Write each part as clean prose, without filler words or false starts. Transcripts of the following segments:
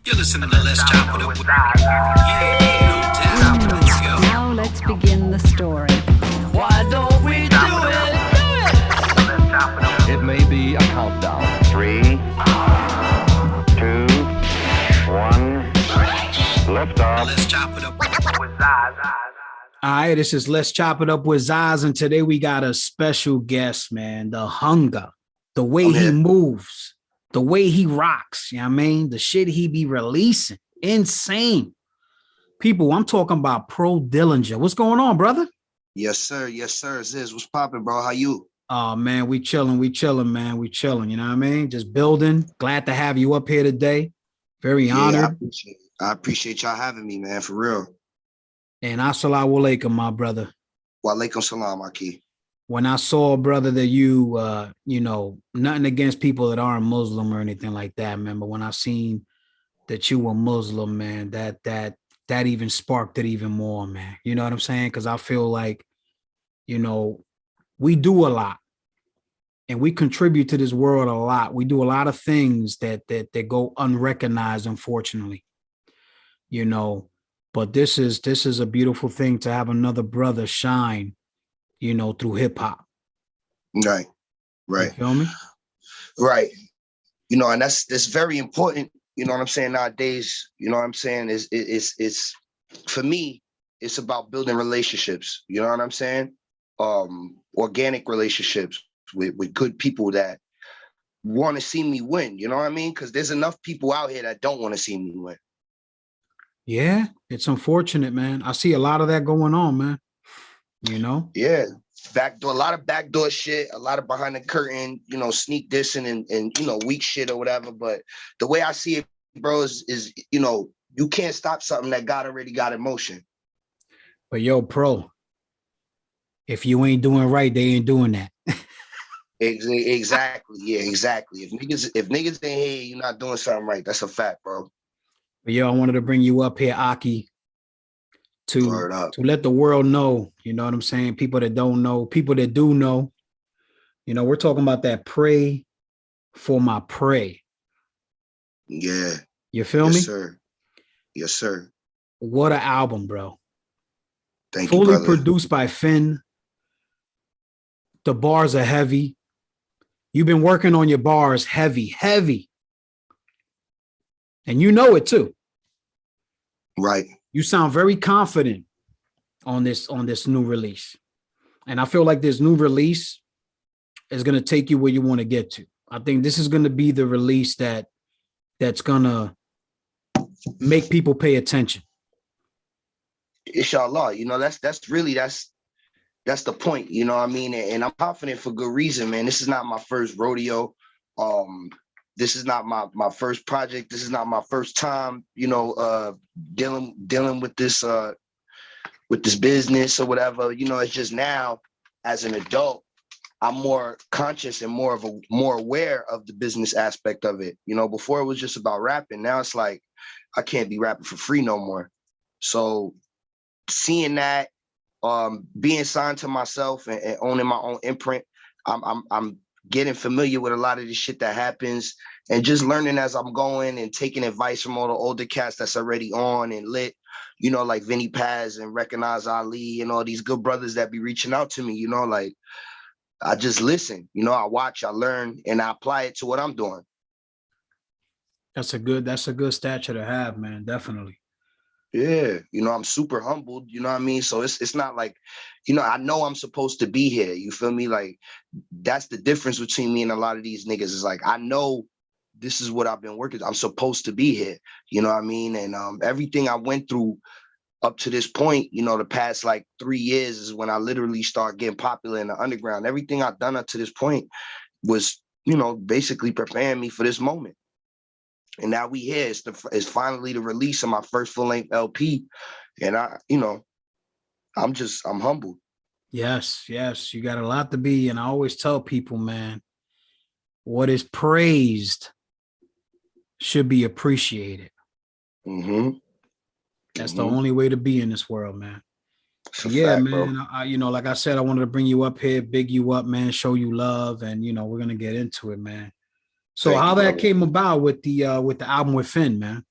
You're listening to Let's Chop It Up with yeah, no doubt. Let's go. Now let's begin the story. Why don't we do it? It may be a countdown. 3, 2, 1, lift Now off. let's chop it up with All right, this is Let's Chop It Up with Ziz, and today we got a special guest, man. The hunger, the way he moves, the way he rocks, you know what I mean? The shit he be releasing, insane. People, I'm talking about Pro Dillinger. What's going on, brother? Yes, sir. Yes, sir. Ziz, what's popping, bro? How you? Oh, man, we chilling, man. We chilling, you know what I mean? Just building. Glad to have you up here today. Very honored. I appreciate y'all having me, man, for real. And assalamu alaikum, my brother. Wa alaikum salam, Aki. When I saw, brother, that you, nothing against people that aren't Muslim or anything like that, man. But when I seen that you were Muslim, man, that even sparked it even more, man. You know what I'm saying? Because I feel like, we do a lot and we contribute to this world a lot. We do a lot of things that go unrecognized, unfortunately, But this is a beautiful thing to have another brother shine, through hip hop. Right. You feel me? Right. And that's very important. You know what I'm saying? Nowadays, you know what I'm saying? It's for me, it's about building relationships. You know what I'm saying? Organic relationships with good people that want to see me win. You know what I mean? Because there's enough people out here that don't want to see me win. Yeah, it's unfortunate, man. I see a lot of that going on, man. Yeah, backdoor, a lot of backdoor shit, a lot of behind the curtain, sneak dissing and weak shit or whatever. But the way I see it, bro, is you can't stop something that God already got in motion. But yo, Pro, if you ain't doing right, they ain't doing that. Exactly. Yeah, exactly. If niggas ain't here, you're not doing something right. That's a fact, bro. But yo, I wanted to bring you up here, Aki, to let the world know, you know what I'm saying? People that don't know, people that do know, we're talking about that pray for my prey. Yeah. You feel me? Yes, sir. Yes, sir. What an album, bro. Thank you, Fully brother. produced by Finn. The bars are heavy. You've been working on your bars heavy. And you know it too. Right. You sound very confident on this new release. And I feel like this new release is going to take you where you want to get to. I think this is going to be the release that's going to make people pay attention. Inshallah, that's the point, you know what I mean? And I'm confident for good reason, man. This is not my first rodeo. This is not my first project. This is not my first time, dealing with this business or whatever. It's just now as an adult, I'm more conscious and more aware of the business aspect of it. Before it was just about rapping. Now it's like I can't be rapping for free no more. So seeing that, being signed to myself and owning my own imprint, I'm getting familiar with a lot of the shit that happens and just learning as I'm going and taking advice from all the older cats that's already on and lit, like Vinny Paz and Recognize Ali and all these good brothers that be reaching out to me, like I just listen, I watch, I learn, and I apply it to what I'm doing. That's a good stature to have, man. Definitely. Yeah, I'm super humbled, you know what I mean? So it's not like, I know I'm supposed to be here. You feel me? Like, that's the difference between me and a lot of these niggas is like, I know this is what I've been working. I'm supposed to be here, you know what I mean? And everything I went through up to this point, the past like 3 years is when I literally started getting popular in the underground. Everything I've done up to this point was, basically preparing me for this moment. And now we here. It's finally the release of my first full-length LP. And I'm humbled. Yes. You got a lot to be. And I always tell people, man, what is praised should be appreciated. Mm-hmm. That's the only way to be in this world, man. Yeah, fact, man. Like I said, I wanted to bring you up here, big you up, man, show you love. And, we're going to get into it, man. So how that came about with the album with Finn, man?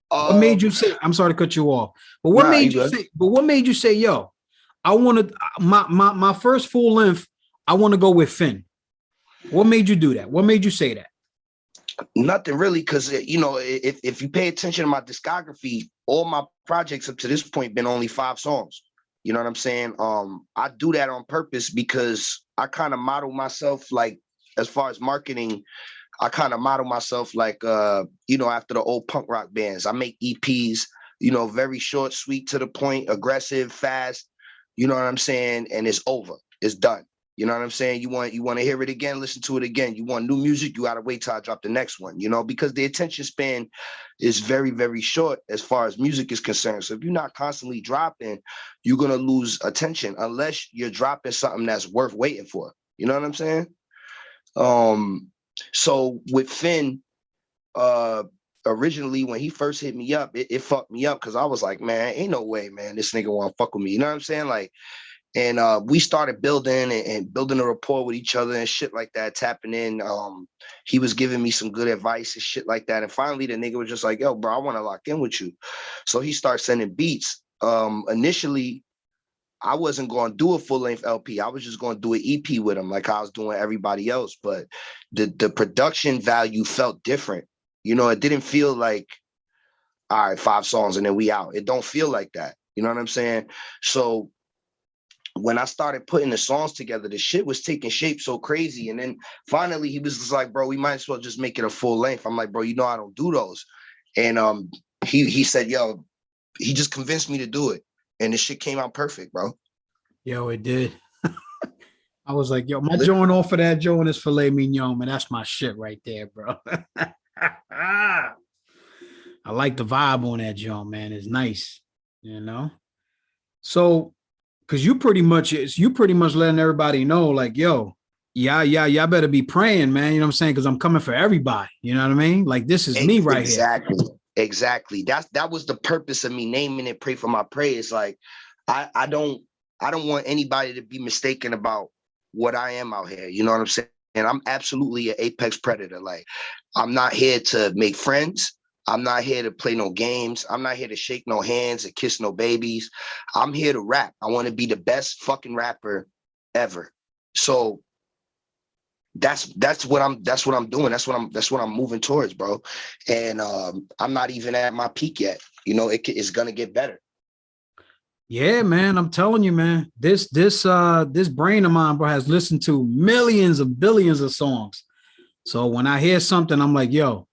What made you say? I'm sorry to cut you off, but what made you say? But what made you say, "Yo, I want to my first full length. I want to go with Finn." What made you do that? What made you say that? Nothing really, because you know, if you pay attention to my discography, all my projects up to this point been only 5 songs. You know what I'm saying? I do that on purpose because I kind of model myself, like, as far as marketing, I kind of model myself like, you know, after the old punk rock bands. I make EPs, you know, very short, sweet, to the point, aggressive, fast. You know what I'm saying? And it's over. It's done. You know what I'm saying? You want to hear it again, listen to it again. You want new music, you got to wait till I drop the next one, you know, because the attention span is very, very short as far as music is concerned. So if you're not constantly dropping, you're going to lose attention unless you're dropping something that's worth waiting for. You know what I'm saying? So with Finn, originally when he first hit me up, it fucked me up because I was like, man, ain't no way, man, this nigga want to fuck with me. You know what I'm saying? Like, and we started building and building a rapport with each other and shit like that, tapping in. He was giving me some good advice and shit like that. And finally, the nigga was just like, yo, bro, I want to lock in with you. So he started sending beats. Initially, I wasn't going to do a full-length LP. I was just going to do an EP with him like I was doing everybody else. But the production value felt different. You know, it didn't feel like, all right, 5 songs and then we out. It don't feel like that. You know what I'm saying? So when I started putting the songs together, the shit was taking shape so crazy. And then finally he was just like, bro, we might as well just make it a full length. I'm like, bro, you know, I don't do those. And he said, yo, he just convinced me to do it. And the shit came out perfect, bro. Yo, it did. I was like, yo, my joint off of that joint is filet mignon, man. That's my shit right there, bro. I like the vibe on that joint, man. It's nice, you know? So, because you pretty much letting everybody know, like, yo, y'all better be praying, man. You know what I'm saying? Because I'm coming for everybody. You know what I mean? Like, this is me right here. Exactly. That was the purpose of me naming it Pray for My Praise. Like, I don't want anybody to be mistaken about what I am out here. You know what I'm saying? And I'm absolutely an apex predator. Like, I'm not here to make friends. I'm not here to play no games. I'm not here to shake no hands or kiss no babies. I'm here to rap. I want to be the best fucking rapper ever. So that's what I'm doing. That's what I'm moving towards, bro. And I'm not even at my peak yet. You know, it's gonna get better. Yeah, man. I'm telling you, man. This brain of mine, bro, has listened to millions of billions of songs. So when I hear something, I'm like, yo,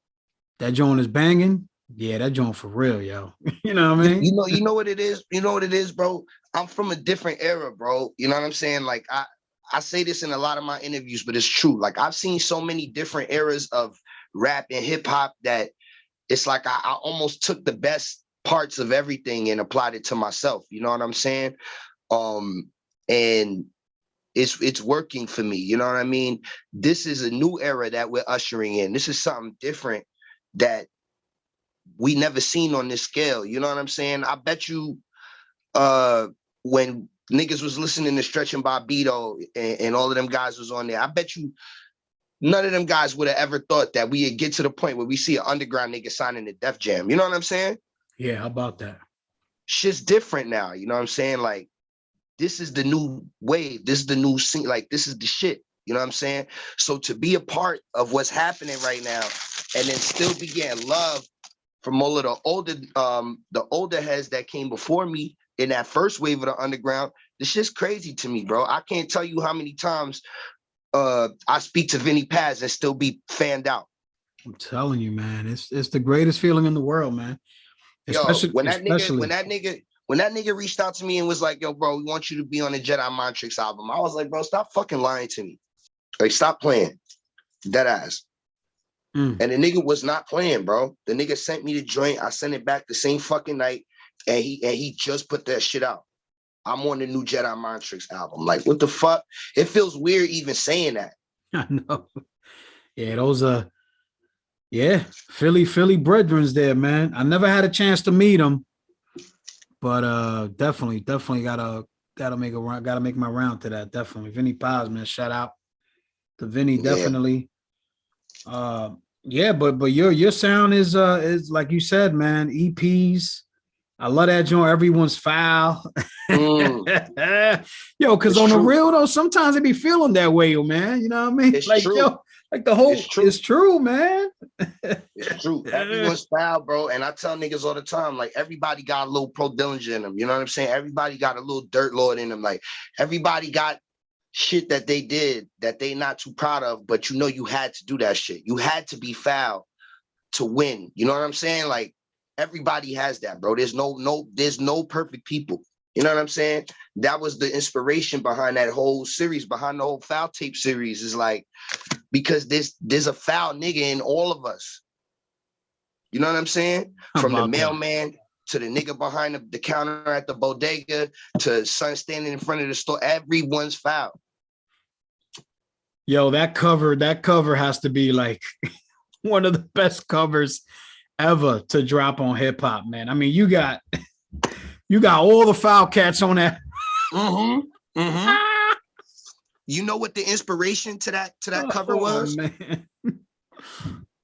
that joint is banging. Yeah, that joint for real, yo. You know what I mean? You know what it is? You know what it is, bro? I'm from a different era, bro. You know what I'm saying? Like, I say this in a lot of my interviews, but it's true. Like, I've seen so many different eras of rap and hip hop that it's like I almost took the best parts of everything and applied it to myself. You know what I'm saying? And it's working for me. You know what I mean? This is a new era that we're ushering in. This is something different that we never seen on this scale. You know what I'm saying? I bet you when niggas was listening to Stretch and Bobbito and all of them guys was on there, I bet you none of them guys would have ever thought that we'd get to the point where we see an underground nigga signing to Def Jam. You know what I'm saying? Yeah, how about that? Shit's different now. You know what I'm saying? Like, this is the new wave. This is the new scene. Like, this is the shit. You know what I'm saying? So to be a part of what's happening right now and then still be getting love from all of the older heads that came before me in that first wave of the underground, this shit's crazy to me, bro. I can't tell you how many times I speak to Vinny Paz and still be fanned out. I'm telling you, man, it's the greatest feeling in the world, man. Especially when that nigga reached out to me and was like, yo, bro, we want you to be on the Jedi Mind Tricks album. I was like, bro, stop fucking lying to me. Like, stop playing. Dead ass. And the nigga was not playing, bro. The nigga sent me the joint. I sent it back the same fucking night. And he just put that shit out. I'm on the new Jedi Mind Tricks album. Like, what the fuck? It feels weird even saying that. I know. Yeah, those are, Philly brethrens there, man. I never had a chance to meet them, but definitely gotta make my round to that. Definitely, Vinny Paz, man. Shout out to Vinny. Definitely. Yeah, but your sound is like you said, man. EPs. I love that joint. Everyone's foul. Mm, Yo, because it's on the true. real though, sometimes they be feeling that way, yo, man. You know what I mean? It's Like, true. yo, like the whole It's true. it's true, man. It's true. Everyone's foul, bro. And I tell niggas all the time, like everybody got a little Pro Dillinger in them. You know what I'm saying? Everybody got a little Dirt Lord in them. Like everybody got shit that they did that they not too proud of, but you know you had to do that shit. You had to be foul to win. You know what I'm saying? Like everybody has that, bro. There's no perfect people. You know what I'm saying? That was the inspiration behind that whole series, behind the whole foul tape series, is like, because there's a foul nigga in all of us. You know what I'm saying? From the mailman to the nigga behind the counter at the bodega to son standing in front of the store, everyone's foul. Yo, that cover has to be like one of the best covers ever to drop on hip hop, man. I mean, you got all the foul cats on that. Mm-hmm. Mm-hmm. You know what the inspiration to that cover was? Man.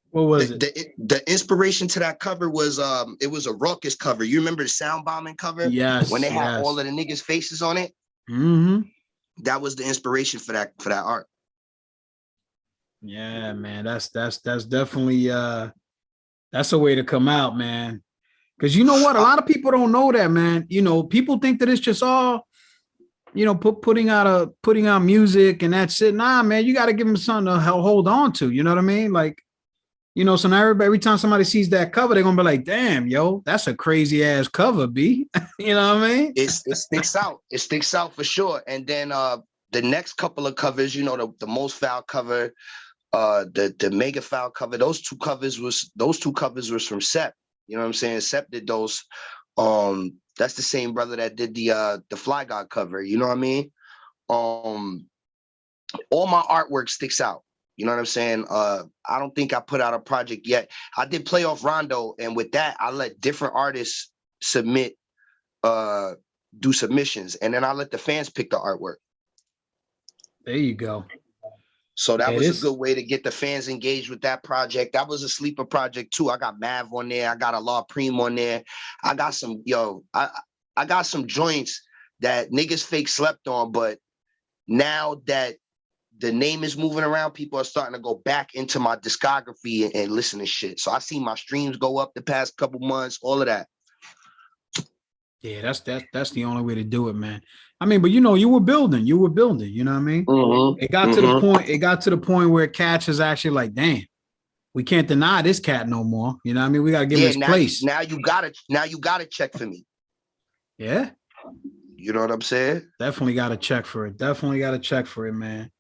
What was it? The inspiration to that cover was it was a Ruckus cover. You remember the sound bombing cover? Yes. When they had all of the niggas' faces on it. Mm-hmm. That was the inspiration for that art. Yeah, man. That's definitely that's a way to come out, man. Because you know what? A lot of people don't know that, man. You know, people think that it's just all, you know, putting out music and that's it. Nah, man, you got to give them something to hold on to. You know what I mean? Like, you know, so now every time somebody sees that cover, they're gonna be like, "Damn, yo, that's a crazy ass cover, B." You know what I mean? It sticks out. It sticks out for sure. And then the next couple of covers, you know, the most foul cover, the mega foul cover. Those two covers was from Sep. You know what I'm saying? Sep did those. That's the same brother that did the Fly God cover. You know what I mean? All my artwork sticks out. You know what I'm saying? I don't think I put out a project yet. I did Playoff Rondo, and with that, I let different artists do submissions, and then I let the fans pick the artwork. There you go. So that was a good way to get the fans engaged with that project. That was a sleeper project too. I got Mav on there. I got a Law Preem on there. I got some, I got some joints that niggas fake slept on, but now that the name is moving around, people are starting to go back into my discography and listen to shit. So I see my streams go up the past couple months, all of that. Yeah, that's the only way to do it, man. I mean, but you know, you were building, you know what I mean? Mm-hmm. It got to the point where Catch is actually like, damn, we can't deny this cat no more. You know what I mean? We gotta give him his place. Now you gotta check for me. Yeah. You know what I'm saying? Definitely gotta check for it, man.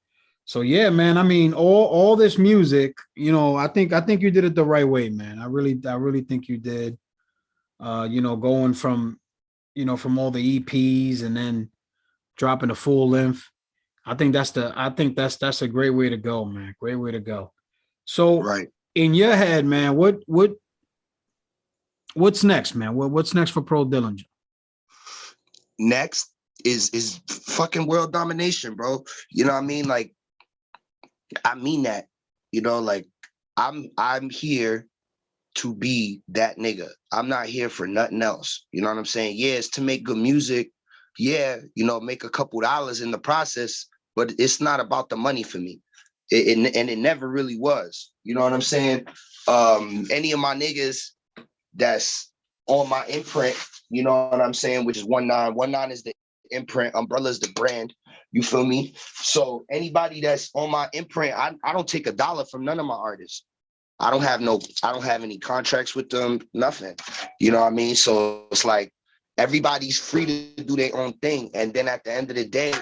So yeah, man. I mean, all this music, you know, I think you did it the right way, man. I really think you did. You know, going from all the EPs and then dropping the full length. I think that's a great way to go, man. Great way to go. So right. In your head, man, what's next, man? What's next for Pro Dillinger? Next is fucking world domination, bro. You know what I mean? Like, I mean that. You know, like I'm here to be that nigga. I'm not here for nothing else. You know what I'm saying? Yeah, it's to make good music. Yeah, you know, make a couple dollars in the process, but it's not about the money for me. And it never really was. You know what I'm saying? Any of my niggas that's on my imprint, you know what I'm saying, which is 19. 19 is the imprint, Umbrella's the brand. You feel me? So anybody that's on my imprint, I don't take $1 from none of my artists. I don't have any contracts with them, nothing. You know what I mean? So it's like everybody's free to do their own thing. And then at the end of the day,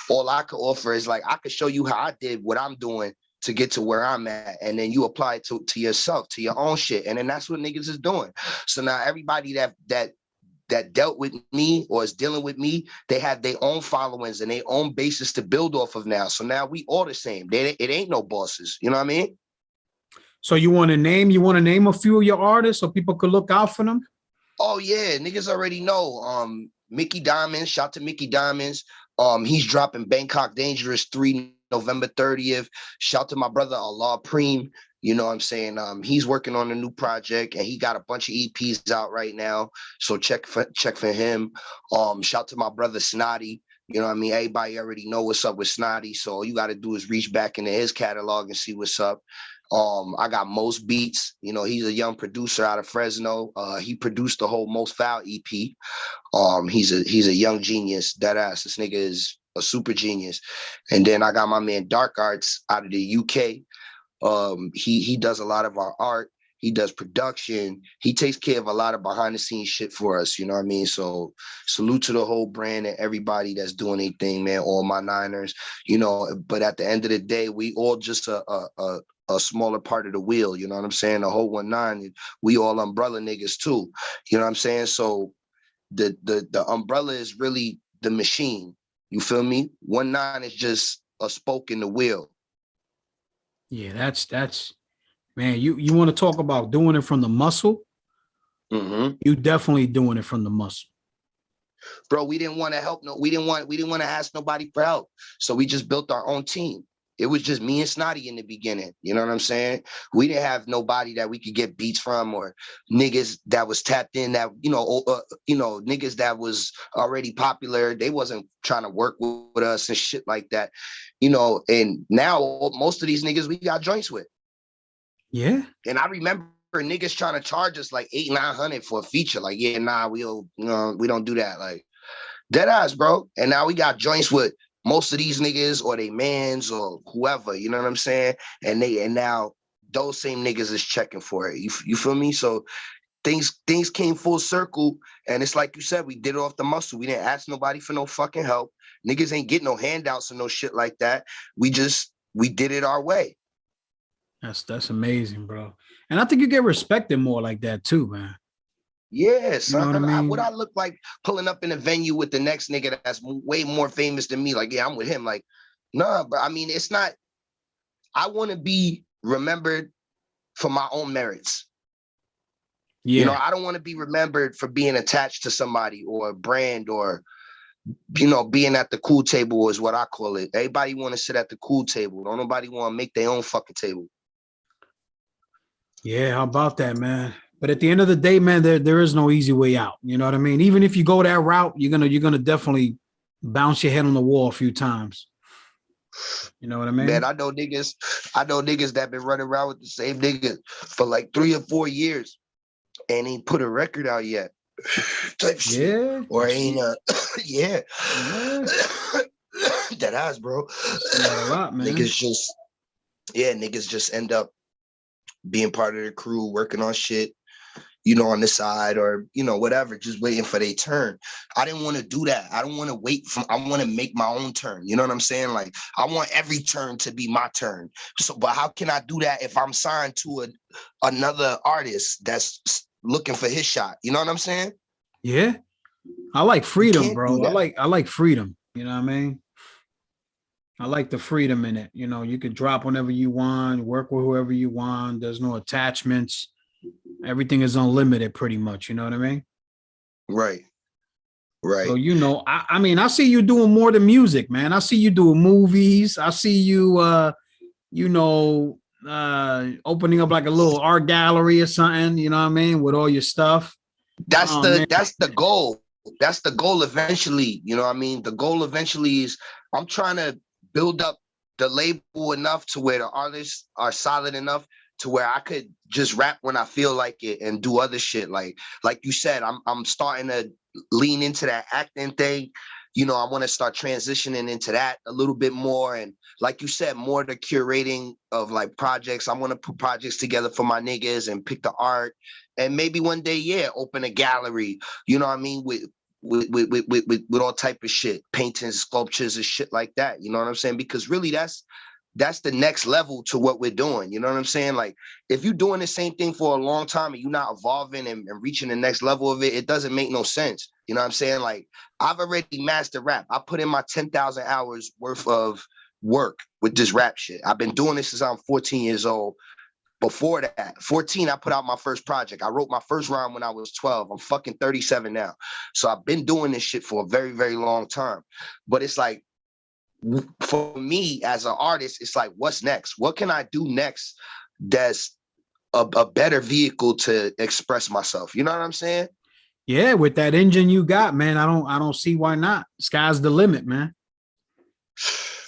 all I could offer is like, I could show you how I did what I'm doing to get to where I'm at. And then you apply it to yourself, to your own shit. And then that's what niggas is doing. So now everybody that dealt with me or is dealing with me, they have their own followings and their own basis to build off of now. So now we all the same. It ain't no bosses. You know what I mean? So you want to name a few of your artists so people could look out for them? Oh yeah, niggas already know. Mickey Diamonds, shout to Mickey Diamonds. He's dropping Bangkok Dangerous 3 November 30th. Shout to my brother Allah Preem. You know what I'm saying? He's working on a new project and he got a bunch of EPs out right now. So check for him. Shout to my brother Snotty. You know what I mean? Everybody already know what's up with Snotty. So all you got to do is reach back into his catalog and see what's up. I got Most Beats. You know, he's a young producer out of Fresno. He produced the whole Most Foul EP. He's a young genius. That ass. This nigga is a super genius. And then I got my man Dark Arts out of the UK. He does a lot of our art. He does production. He takes care of a lot of behind the scenes shit for us. You know what I mean? So salute to the whole brand and everybody that's doing their thing, man. All my Niners, you know, but at the end of the day, we all just a smaller part of the wheel. You know what I'm saying? The whole 19, we all umbrella niggas too. You know what I'm saying? So the umbrella is really the machine. You feel me? 19 is just a spoke in the wheel. Yeah, that's man, you want to talk about doing it from the muscle? Mm-hmm. You definitely doing it from the muscle. Bro, we didn't want to help. We didn't want to ask nobody for help. So we just built our own team. It was just me and Snotty in the beginning. You know what I'm saying? We didn't have nobody that we could get beats from or niggas that was tapped in that, niggas that was already popular. They wasn't trying to work with us and shit like that, you know, and now most of these niggas we got joints with. Yeah. And I remember niggas trying to charge us like $800-900 for a feature. Like, yeah, nah, we don't do that. Like, dead ass, bro. And now we got joints with most of these niggas or they mans or whoever, you know what I'm saying? And now those same niggas is checking for it. You feel me? So things came full circle. And it's like you said, we did it off the muscle. We didn't ask nobody for no fucking help. Niggas ain't getting no handouts or no shit like that. We did it our way. That's amazing, bro. And I think you get respected more like that too, man. Yeah, son. You know what I mean? What I look like pulling up in a venue with the next nigga that's way more famous than me. Like, yeah, I'm with him. Like, nah, but I mean, it's not. I want to be remembered for my own merits. Yeah. You know, I don't want to be remembered for being attached to somebody or a brand or, you know, being at the cool table is what I call it. Everybody want to sit at the cool table. Don't nobody want to make their own fucking table. Yeah, how about that, man? But at the end of the day, man, there is no easy way out. You know what I mean? Even if you go that route, you're gonna definitely bounce your head on the wall a few times. You know what I mean? Man, I know niggas that been running around with the same nigga for like 3 or 4 years and ain't put a record out yet. Type shit. Yeah. Or ain't yeah. That ass, bro. A lot, man. Niggas just end up being part of the crew, working on shit, you know, on the side or, you know, whatever, just waiting for their turn. I didn't want to do that. I don't want to wait I want to make my own turn. You know what I'm saying? Like, I want every turn to be my turn. So, but how can I do that if I'm signed to another artist that's looking for his shot? You know what I'm saying? Yeah. I like freedom, bro. I like freedom. You know what I mean? I like the freedom in it. You know, you could drop whenever you want, work with whoever you want. There's no attachments. Everything is unlimited pretty much. You know what I mean? Right. Right. So, you know, I mean, I see you doing more than music, man. I see you doing movies. I see you, opening up like a little art gallery or something, you know what I mean? With all your stuff. That's the goal. That's the goal eventually. You know what I mean? The goal eventually is I'm trying to build up the label enough to where the artists are solid enough to where I could just rap when I feel like it and do other shit. Like you said, I'm starting to lean into that acting thing. You know, I want to start transitioning into that a little bit more. And like you said, more the curating of like projects. I want to put projects together for my niggas and pick the art. And maybe one day, yeah, open a gallery, you know what I mean? With all type of shit, paintings, sculptures and shit like that. You know what I'm saying? Because really that's the next level to what we're doing. You know what I'm saying? Like, if you're doing the same thing for a long time and you're not evolving and reaching the next level of it, it doesn't make no sense. You know what I'm saying? Like, I've already mastered rap. I put in my 10,000 hours worth of work with this rap shit. I've been doing this since I'm 14 years old. Before that, 14, I put out my first project. I wrote my first rhyme when I was 12. I'm fucking 37 now. So I've been doing this shit for a very, very long time. But it's like, for me as an artist, it's like, what's next? What can I do next that's a better vehicle to express myself? You know what I'm saying? Yeah, with that engine you got, man, I don't see why not. Sky's the limit, man.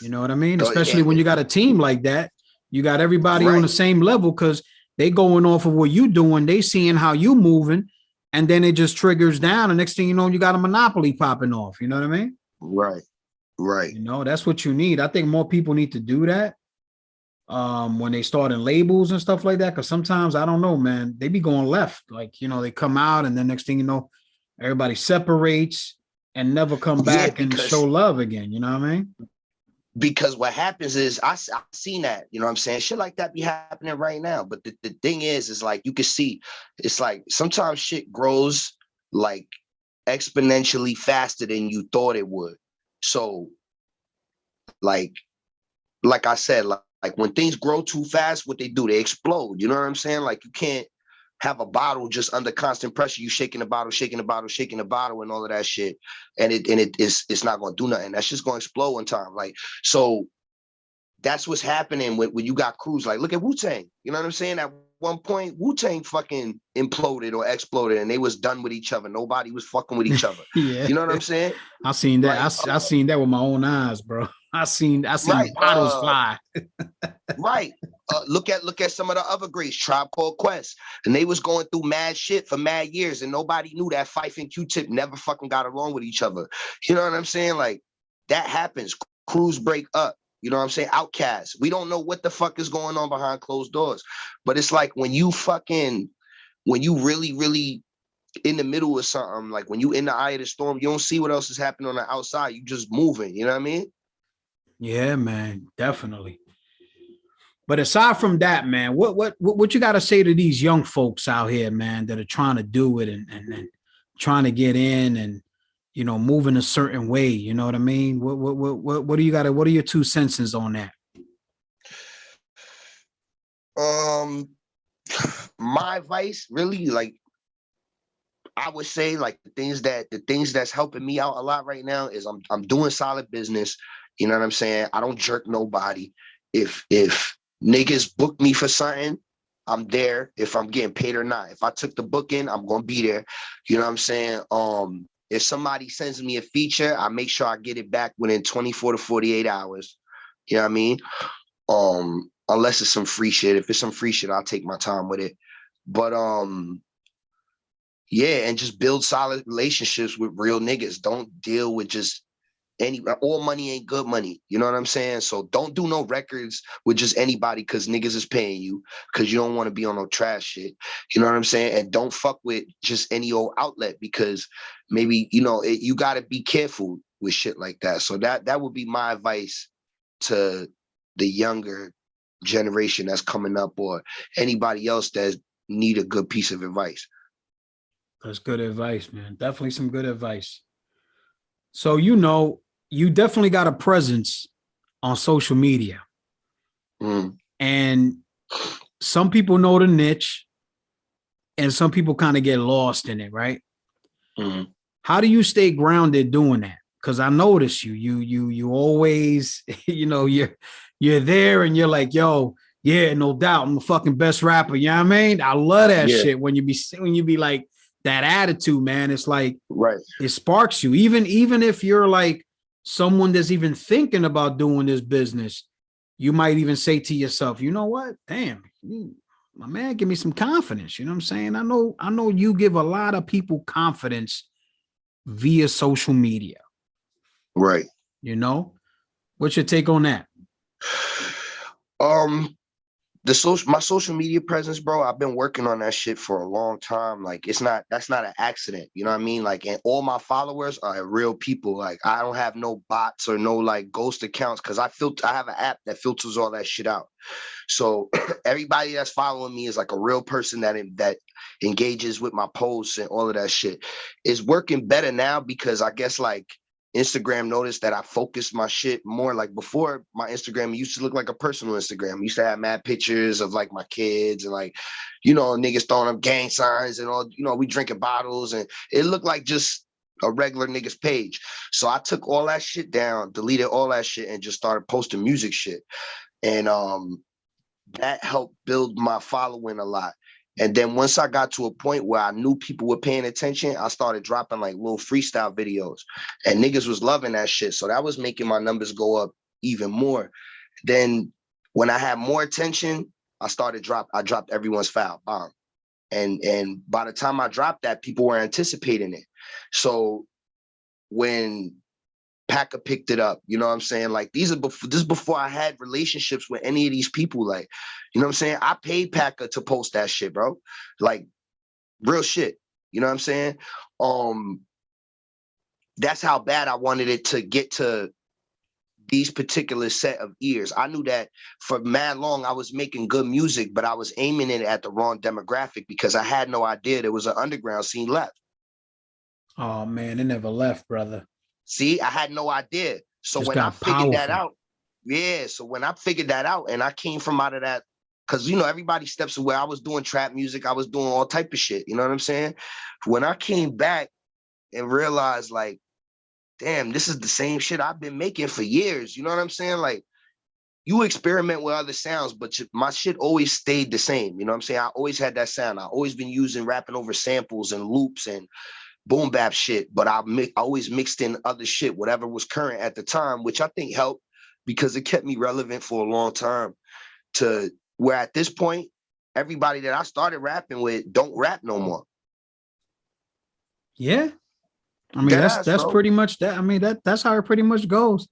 You know what I mean? Especially when you got a team like that. You got everybody on the same level because they going off of what you doing. They seeing how you moving, and then it just triggers down. The next thing you know, you got a monopoly popping off. You know what I mean? Right. You know, that's what you need. I think more people need to do that when they start in labels and stuff like that. Because sometimes, I don't know, man, they be going left. Like, you know, they come out and then next thing you know, everybody separates and never come back and show love again. You know what I mean? Because what happens is I've seen that, you know what I'm saying? Shit like that be happening right now. But the thing is like, you can see, it's like sometimes shit grows like exponentially faster than you thought it would. So like I said, like when things grow too fast, what they do, they explode. You know what I'm saying? Like you can't have a bottle just under constant pressure. You shaking the bottle, and all of that shit, and it's not going to do nothing. That's just going to explode one time. Like, so that's what's happening when you got crews. Like, look at Wu-Tang. You know what I'm saying? At one point, Wu-Tang fucking imploded or exploded, and they was done with each other. Nobody was fucking with each other. Yeah, you know what I'm saying? I seen that. Like, I seen that with my own eyes, bro. I seen bottles fly. Right. Look at some of the other greats, Tribe Called Quest, and they was going through mad shit for mad years, and nobody knew that Phife and Q-Tip never fucking got along with each other. You know what I'm saying? Like that happens. Crews break up. You know what I'm saying? Outcasts. We don't know what the fuck is going on behind closed doors, but it's like when you really, really in the middle of something, like when you in the eye of the storm, you don't see what else is happening on the outside. You just moving. You know what I mean? Yeah, man, definitely. But aside from that, man, what you got to say to these young folks out here, man, that are trying to do it and trying to get in and, you know, moving a certain way? You know what I mean? What do you got? What are your 2 cents on that? My advice, really, like I would say, like the things that's helping me out a lot right now is I'm doing solid business. You know what I'm saying? I don't jerk nobody. If niggas book me for something, I'm there. If I'm getting paid or not. If I took the booking, I'm gonna be there. You know what I'm saying? If somebody sends me a feature, I make sure I get it back within 24 to 48 hours. You know what I mean? Unless it's some free shit. If it's some free shit, I'll take my time with it. But yeah, and just build solid relationships with real niggas. Don't deal with just all money ain't good money. You know what I'm saying? So don't do no records with just anybody because niggas is paying you, because you don't want to be on no trash shit. You know what I'm saying? And don't fuck with just any old outlet because maybe, you know, you got to be careful with shit like that. So that would be my advice to the younger generation that's coming up or anybody else that need a good piece of advice. That's good advice, man. Definitely some good advice. So, you know, you definitely got a presence on social media. And some people know the niche and some people kind of get lost in it, right? How do you stay grounded doing that? Because I notice you always, you know, you're there and you're like, yo, yeah, no doubt, I'm the fucking best rapper. You know what I mean? I love that shit when you be like that attitude, man. It's like, right, it sparks you. Even if you're like someone that's even thinking about doing this business, you might even say to yourself, you know what? Damn, my man, give me some confidence. You know what I'm saying? I know you give a lot of people confidence via social media. Right. You know, what's your take on that? My social media presence, bro, I've been working on that shit for a long time. Like that's not an accident. You know what I mean? Like, and all my followers are real people. Like I don't have no bots or no like ghost accounts because I have an app that filters all that shit out. So everybody that's following me is like a real person that engages with my posts and all of that shit. It's working better now because I guess like Instagram noticed that I focused my shit more. Like before, my Instagram used to look like a personal Instagram. I used to have mad pictures of like my kids and like, you know, niggas throwing up gang signs and all, you know, we drinking bottles and it looked like just a regular nigga's page. So I took all that shit down, deleted all that shit, and just started posting music shit. And that helped build my following a lot. And then once I got to a point where I knew people were paying attention, I started dropping like little freestyle videos, and niggas was loving that shit. So that was making my numbers go up even more. Then when I had more attention, I dropped Everyone's Foul, bomb. And by the time I dropped that, people were anticipating it. So when Packer picked it up, you know what I'm saying? Like this is before I had relationships with any of these people. Like, you know what I'm saying? I paid Packer to post that shit, bro. Like real shit. You know what I'm saying? That's how bad I wanted it to get to these particular set of ears. I knew that for mad long I was making good music, but I was aiming it at the wrong demographic because I had no idea there was an underground scene left. Oh man, it never left, brother. See, I had no idea. So Just when I figured that powerful. out, yeah. So when I figured that out and I came from out of that, because, you know, everybody steps away. I was doing trap music. I was doing all type of shit. You know what I'm saying? When I came back and realized like, damn, this is the same shit I've been making for years. You know what I'm saying? Like, you experiment with other sounds, but my shit always stayed the same. You know what I'm saying? I always had that sound. I always been using rapping over samples and loops and boom bap shit, but I always mixed in other shit, whatever was current at the time, which I think helped because it kept me relevant for a long time, to where at this point, everybody that I started rapping with don't rap no more. Yeah. I mean, that's pretty much that. I mean, that's how it pretty much goes.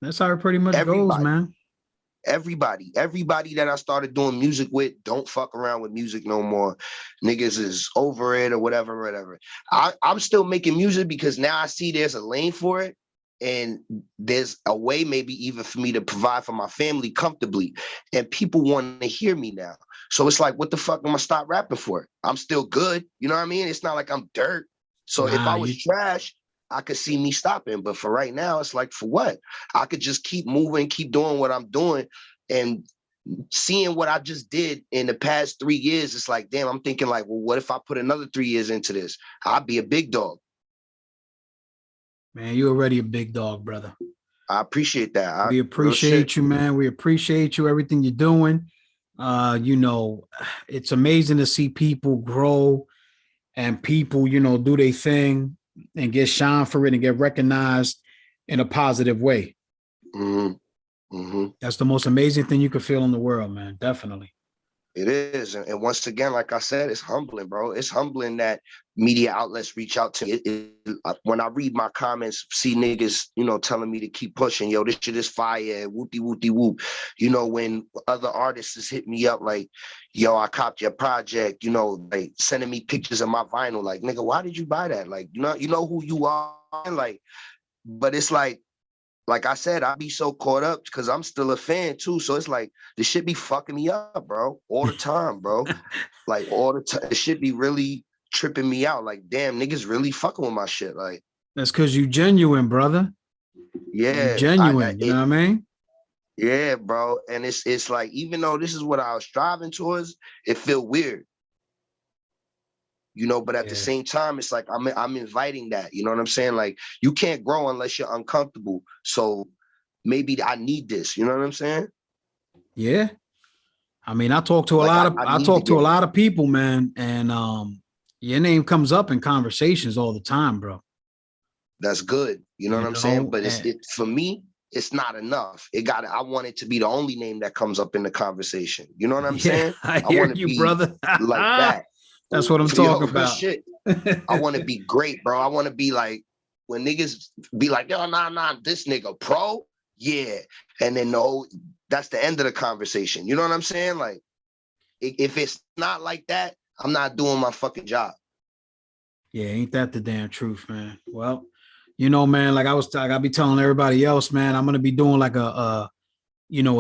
That's how it pretty much goes, man. Everybody that I started doing music with don't fuck around with music no more. Niggas is over it or whatever. I'm still making music because now I see there's a lane for it, and there's a way maybe even for me to provide for my family comfortably, and people want to hear me now. So it's like, what the fuck am I stop rapping for? I'm still good. You know what I mean? It's not like I'm dirt. So if I was trash, I could see me stopping. But for right now, it's like, for what? I could just keep moving, keep doing what I'm doing. And seeing what I just did in the past 3 years, it's like, damn, I'm thinking like, well, what if I put another 3 years into this? I'll be a big dog. Man, you're already a big dog, brother. I appreciate that. We appreciate you, man. We appreciate you, everything you're doing. You know, it's amazing to see people grow and people, you know, do their thing and get shine for it and get recognized in a positive way. Mm-hmm. Mm-hmm. That's the most amazing thing you could feel in the world, man. Definitely. It is. And once again, like I said, it's humbling, bro. It's humbling that media outlets reach out to me. When I read my comments, see niggas, you know, telling me to keep pushing. Yo, this shit is fire. Whoopty whoop. You know, when other artists hit me up like, yo, I copped your project, you know, like sending me pictures of my vinyl. Like, nigga, why did you buy that? Like, you know who you are? Like, but it's like I said, I be so caught up because I'm still a fan too. So it's like, this shit be fucking me up, bro, all the time, bro. Like all the time, it should be really tripping me out. Like, damn, niggas really fucking with my shit. Like, that's because you genuine, brother. Yeah, you're genuine. You know what I mean? Yeah, bro. And it's like, even though this is what I was striving towards, it feel weird. You know, but at the same time, it's like I'm inviting that. You know what I'm saying? Like, you can't grow unless you're uncomfortable. So maybe I need this. You know what I'm saying? Yeah. I mean, I talk to a lot of people, man, and your name comes up in conversations all the time, bro. That's good. You know what I'm saying? But for me, it's not enough. I want it to be the only name that comes up in the conversation. You know what I'm saying? I hear you, brother. Like that. That's what I'm talking about. Shit. I want to be great, bro. I want to be like, when niggas be like, yo, nah, this nigga pro, yeah. And then no, that's the end of the conversation. You know what I'm saying? Like, if it's not like that, I'm not doing my fucking job. Yeah, ain't that the damn truth, man? Well, you know, man, like I be telling everybody else, man, I'm gonna be doing like a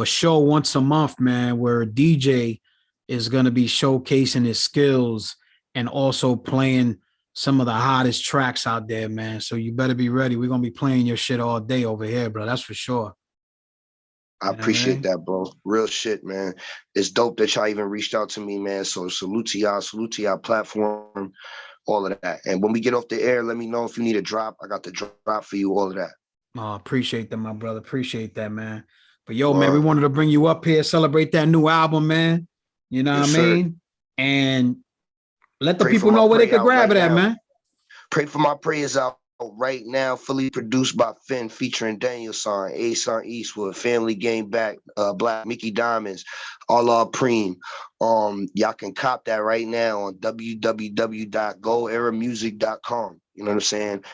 show once a month, man, where a DJ is gonna be showcasing his skills and also playing some of the hottest tracks out there, man. So you better be ready. We're gonna be playing your shit all day over here, bro. That's for sure. I appreciate that, bro. Real shit, man. It's dope that y'all even reached out to me, man. So salute to y'all platform. all of that. And when we get off the air, let me know if you need a drop. I got the drop for you, all of that. Oh, appreciate that, my brother. Appreciate that, man. But yo, man, we wanted to bring you up here, celebrate that new album, man. You know what I mean? And let the people know where they could grab it at, man. Pray for my prayers out right now, fully produced by Finn, featuring Daniel Son, A-Son Eastwood, Family Game Back, Black Mickey Diamonds, Allah Preem. Y'all can cop that right now on www.goeramusic.com. You know what I'm saying?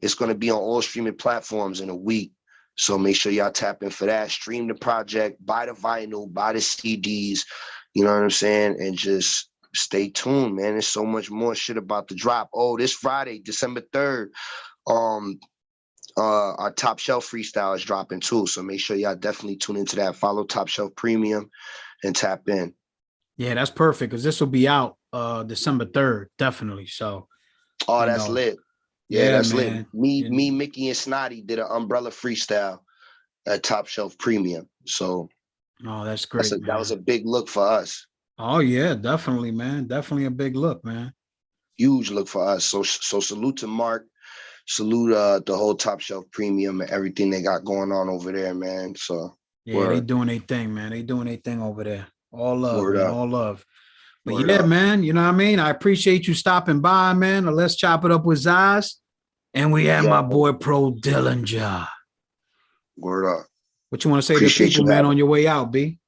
It's going to be on all streaming platforms in a week. So make sure y'all tap in for that. Stream the project, buy the vinyl, buy the CDs, you know what I'm saying? And just stay tuned, man. There's so much more shit about to drop. Oh, this Friday, December 3rd, our Top Shelf freestyle is dropping too. So make sure y'all definitely tune into that. Follow Top Shelf Premium and tap in. Yeah, that's perfect because this will be out December 3rd, definitely. So that's lit. Yeah, that's man. lit. Me, Mickey, and Snotty did an umbrella freestyle at Top Shelf Premium. So that's great. That was a big look for us. Oh yeah, definitely, man. Definitely a big look, man. Huge look for us. So salute to Mark. Salute the whole Top Shelf Premium and everything they got going on over there, man. So yeah, they doing their thing, man. They doing their thing over there. All love, Word man. up. All love. But Word yeah, up. man, you know what I mean? I appreciate you stopping by, man. Let's chop it up with Ziz. And we have my boy Pro Dillinger. Word up. What you want to say to the people, man, on your way out, B?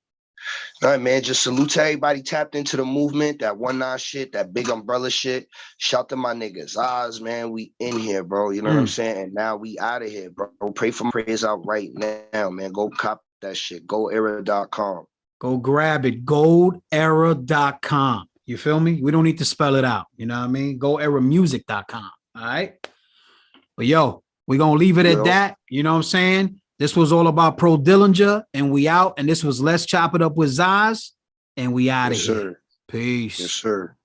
All right, man. Just salute to everybody tapped into the movement, that 1-9 shit, that big umbrella shit. Shout to my niggas. Oz, man, we in here, bro. You know what I'm saying? And now we out of here, bro. Pray for my prayers out right now, man. Go cop that shit. GoEra.com. Go grab it. GoldEra.com. You feel me? We don't need to spell it out. You know what I mean? GoEramusic.com. All right? But yo, we're going to leave it at that. You know what I'm saying? This was all about Pro Dillinger, and we out. And this was Let's Chop It Up with Ziz, and we out of here. Sir. Peace. Yes, sir.